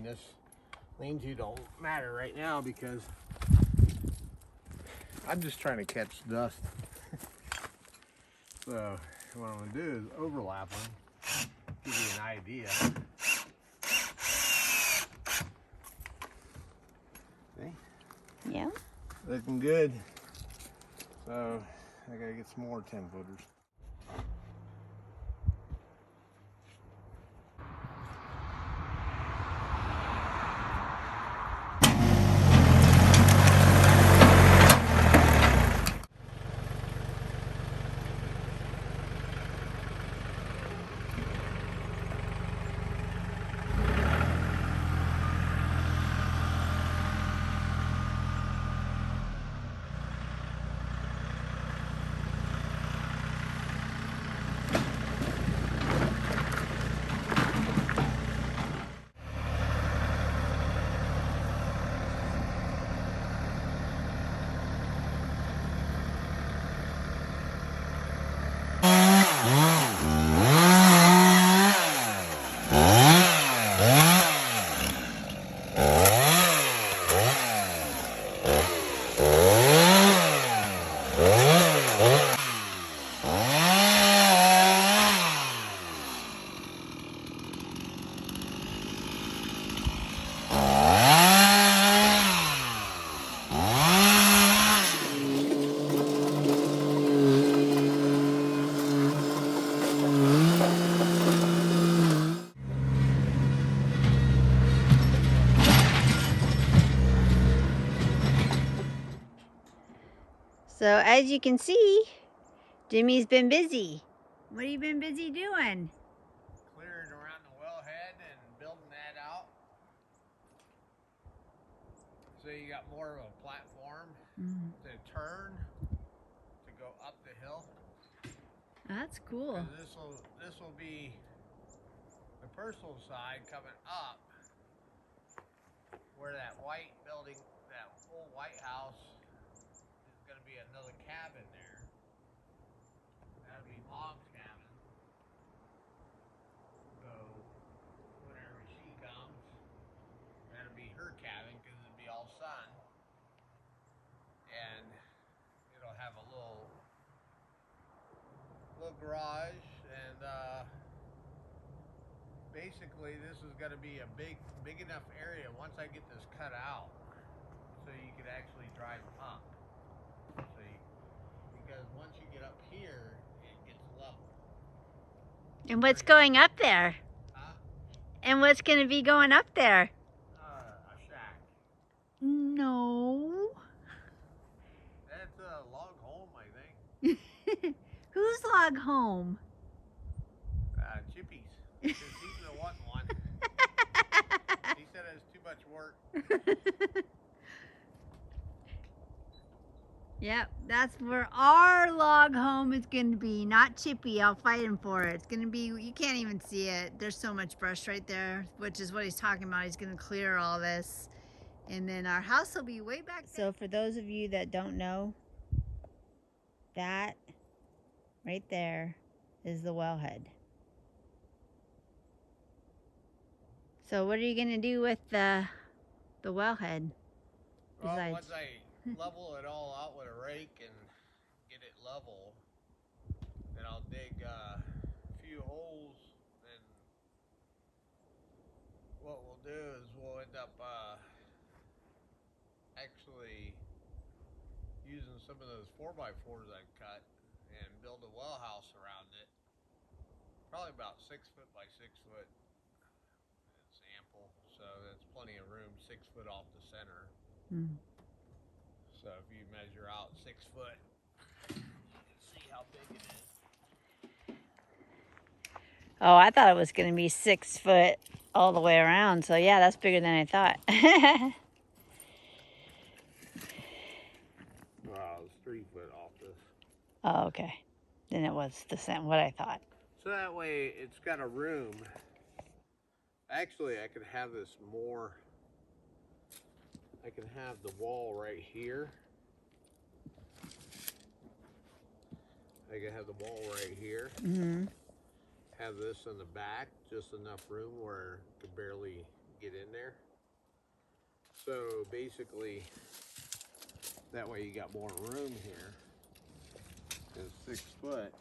this lean-to don't matter right now because I'm just trying to catch dust. So what I'm going to do is overlap them, give you an idea. See? Yeah. Looking good. So I got to get some more 10-footers. So as you can see, Jimmy's been busy. What have you been busy doing? Clearing around the wellhead and building that out. So you got more of a platform to turn to go up the hill. That's cool. And this will be the personal side coming up where that white building, that old White House, is going to be another cabin there. That'll be Mom's cabin. So whenever she comes, that'll be her cabin because it'll be all sun. And it'll have a little garage, and basically this is going to be a big enough area once I get this cut out so you could actually drive up. Because once you get up here, it gets level. And what's going up there? Huh? And what's going to be going up there? A shack. No. That's a log home, I think. Whose log home? Chippy's. Because he's been wanting one. He said it was too much work. Yep, that's where our log home is going to be, not Chippy. I'll fight him for it. It's going to be, you can't even see it. There's so much brush right there, which is what he's talking about. He's going to clear all this. And then our house will be way back there. So for those of you that don't know, that right there is the wellhead. So what are you going to do with the wellhead? Well, once I level it all out with a rake and get it level, then I'll dig a few holes, and what we'll do is we'll end up actually using some of those 4x4s I've cut and build a well house around it. Probably about 6 foot by 6 foot. It's ample, so that's plenty of room, 6 foot off the center. So if you measure out 6 foot, you can see how big it is. Oh, I thought it was going to be 6 foot all the way around. So yeah, that's bigger than I thought. Well, it's 3 foot off this. Oh, okay. Then it was the same, what I thought. So that way it's got a room. Actually, I could have this more. I can have the wall right here. I can have the wall right here. Have this in the back, just enough room where it could barely get in there. So basically, that way you got more room here. It's 6 foot.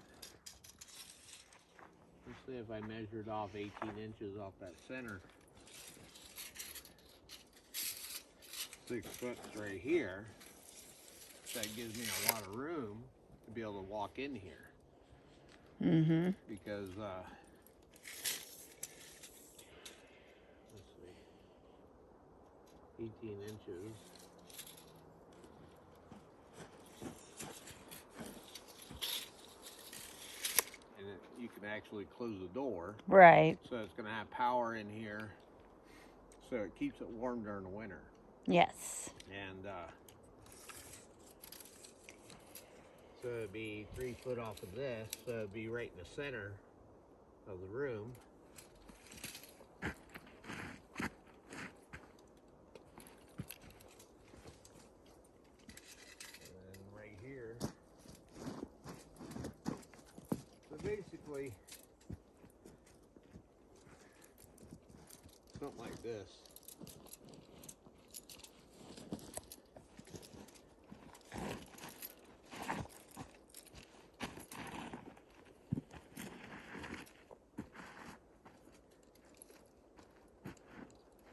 Let's see if I measured off 18 inches off that center. 6 foot right here. That gives me a lot of room to be able to walk in here. Mm-hmm. Because, let's see, 18 inches. You can actually close the door. Right. So it's going to have power in here. So it keeps it warm during the winter. Yes. And so it'd be 3 foot off of this. So it'd be right in the center of the room. And then right here. So basically, something like this.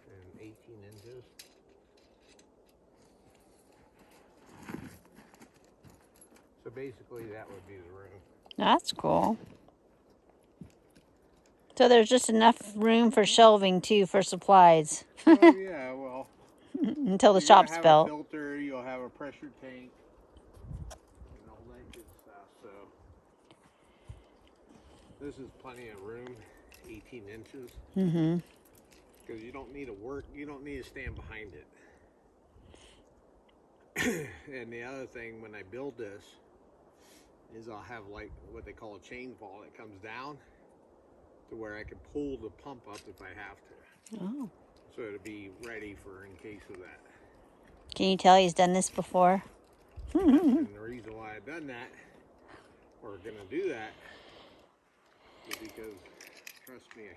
And 18 inches. So basically that would be the room. That's cool. So there's just enough room for shelving too for supplies. Oh yeah, well. Until the You're shop's gonna have built. a filter, you'll have a pressure tank, and all that good stuff. So this is plenty of room, 18 inches. Mm-hmm. Because you don't need to stand behind it. And the other thing, when I build this, is I'll have like what they call a chain fall that comes down to where I can pull the pump up if I have to. Oh. So it'll be ready for in case of that. Can you tell he's done this before? And the reason why I've done that, or gonna do that, is because, trust me,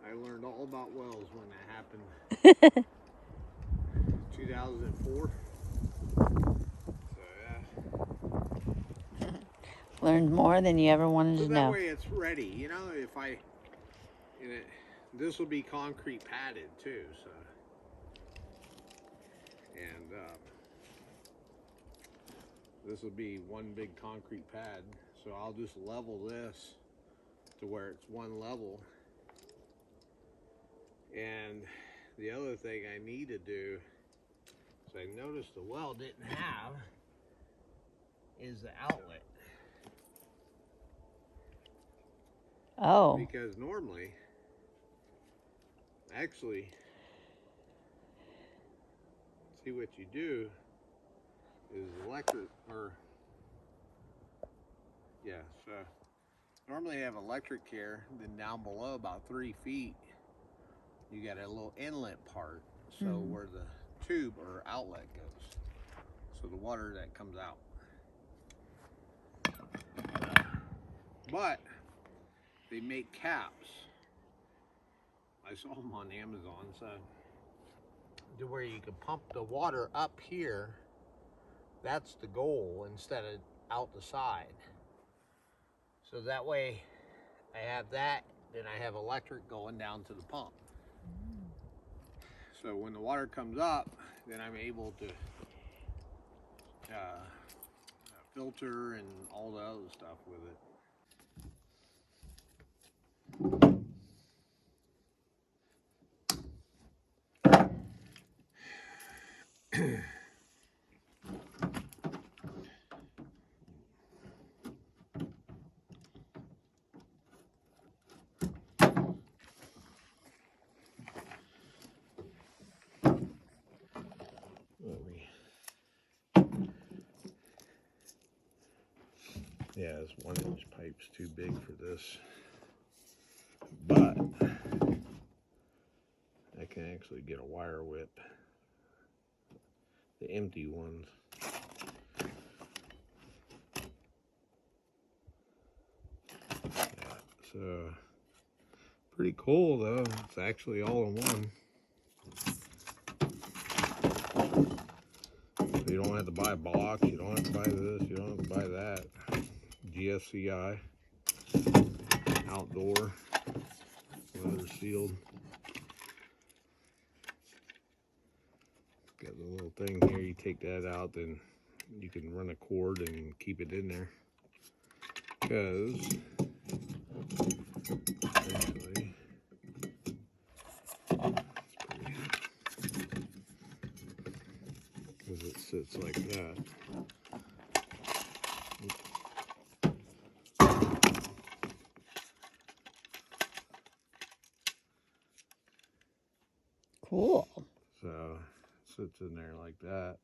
I learned all about wells when that happened. 2004. So yeah. Learned more than you ever wanted So to that know. way it's ready. You know, if I, this will be concrete padded too. So, and this will be one big concrete pad. So I'll just level this to where it's one level. And the other thing I need to do, so I noticed the well didn't have, is the outlet. Oh. Because normally, actually, see what you do is electric, or, yeah, so normally I have electric here, then down below about 3 feet, you got a little inlet part, so where the tube or outlet goes, so the water that comes out. But they make caps. I saw them on Amazon, so to where you can pump the water up here. That's the goal, instead of out the side. So that way I have that, then I have electric going down to the pump. So when the water comes up, then I'm able to filter and all the other stuff with it. Yeah, this 1-inch pipe's too big for this, but I can actually get a wire whip, the empty ones. Yeah, so pretty cool though. It's actually all in one. buy blocks. You don't have to buy this. You don't have to buy that. GFCI. Outdoor. Weather sealed. Got the little thing here. You take that out, then you can run a cord and keep it in there. Because actually, because it sits like that. Cool. So it sits in there like that.